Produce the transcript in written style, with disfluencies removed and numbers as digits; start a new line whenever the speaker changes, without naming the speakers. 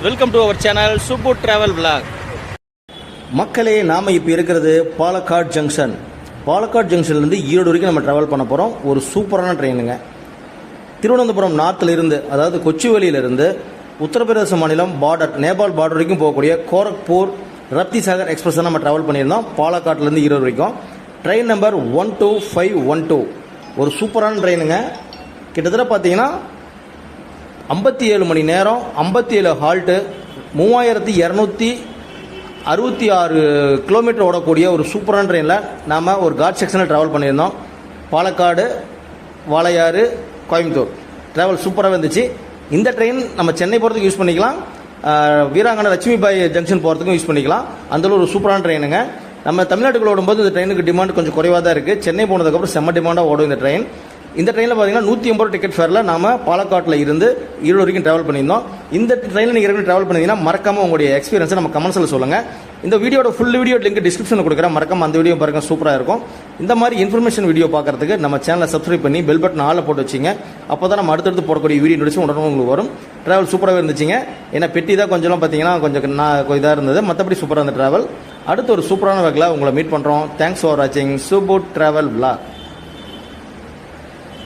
Welcome to our channel super travel vlog.
மக்களே, நாம் இப்போ இருக்கிறது பாலக்காடு ஜங்ஷன். பாலக்காடு ஜங்ஷன்லேருந்து ஈரோடு வரைக்கும் நம்ம ட்ராவல் பண்ண போகிறோம். ஒரு சூப்பரான ட்ரெயினுங்க. திருவனந்தபுரம் நார்த்தில் இருந்து, அதாவது கொச்சுவேலியிலிருந்து உத்தரப்பிரதேச மாநிலம் பார்டர், நேபாள் பார்டர் வரைக்கும் போகக்கூடிய கோரக்பூர் ரப்திசாகர் எக்ஸ்பிரஸ் தான் நம்ம ட்ராவல் பண்ணியிருந்தோம். பாலக்காட்டிலேருந்து ஈரோடு வரைக்கும். Train number 12512. ஒரு சூப்பரான ட்ரெயினுங்க. கிட்டத்தட்ட பார்த்தீங்கன்னா 57 மணி நேரம், 57 ஹால்ட்டு, 3266 கிலோமீட்டர் ஓடக்கூடிய ஒரு சூப்பரான ட்ரெயினில் நாம் ஒரு காட் செக்ஷனில் ட்ராவல் பண்ணியிருந்தோம். பாலக்காடு, வாளையாறு, கோயம்புத்தூர் ட்ராவல் சூப்பராக இருந்துச்சு. இந்த ட்ரெயின் நம்ம சென்னை போகிறதுக்கு யூஸ் பண்ணிக்கலாம், வீராங்கனை லட்சுமிபாய் ஜங்ஷன் போகிறதுக்கும் யூஸ் பண்ணிக்கலாம். அந்தளவு ஒரு சூப்பரான ட்ரெயினுங்க. நம்ம தமிழ்நாட்டுக்குள்ள ஓடும்போது இந்த ட்ரெயினுக்கு டிமாண்ட் கொஞ்சம் குறைவாக தான் இருக்குது. சென்னை போனதுக்கப்புறம் செம்ம டிமாண்டாக ஓடும் இந்த ட்ரெயின். இந்த ட்ரெயினில் பார்த்தீங்கன்னா 180 ரூபா டிக்கெட் ஃபேரில் நாம் பாலக்காட்டில் இருந்து ஈரோடு வரைக்கும் ட்ராவல் பண்ணியிருந்தோம். இந்த ட்ரெயினில் நீங்கள் ஏற்கனவே ட்ராவல் பண்ணிங்கன்னா மறக்காமல் உங்களுடைய எக்ஸ்பீரியன்ஸை நம்ம கமெண்ட்ஸில் சொல்லுங்கள். இந்த வீடியோட ஃபுல் வீடியோ லிங்க் டிஸ்கிரிப்ஷனில் கொடுக்குறேன். மறக்காம அந்த வீடியோ பாருங்கள், சூப்பராக இருக்கும். இந்த மாதிரி இன்ஃபர்மேஷன் வீடியோ பார்க்குறதுக்கு நம்ம சேனலை சப்ஸ்கிரைப் பண்ணி பெல் பட்டன் ஆளில் போட்டு வச்சிங்க. அப்போ தான் நம்ம அடுத்தடுத்து போடக்கூடிய வீடியோ நோட்டிஸ் உடனே உங்களுக்கு வரும். ட்ராவல் சூப்பராகவே இருந்துச்சுங்க. ஏன்னா பெட்டி தான் கொஞ்சம் பார்த்தீங்கன்னா கொஞ்சம் இதாக இருந்தது, மற்றபடி சூப்பராக இருந்த ட்ராவல். அடுத்து ஒரு சூப்பரான வகையில் உங்களை மீட் பண்ணுறோம். தேங்க்ஸ் ஃபார் வாட்சிங் சூப்பர் ட்ராவல் விளாக்.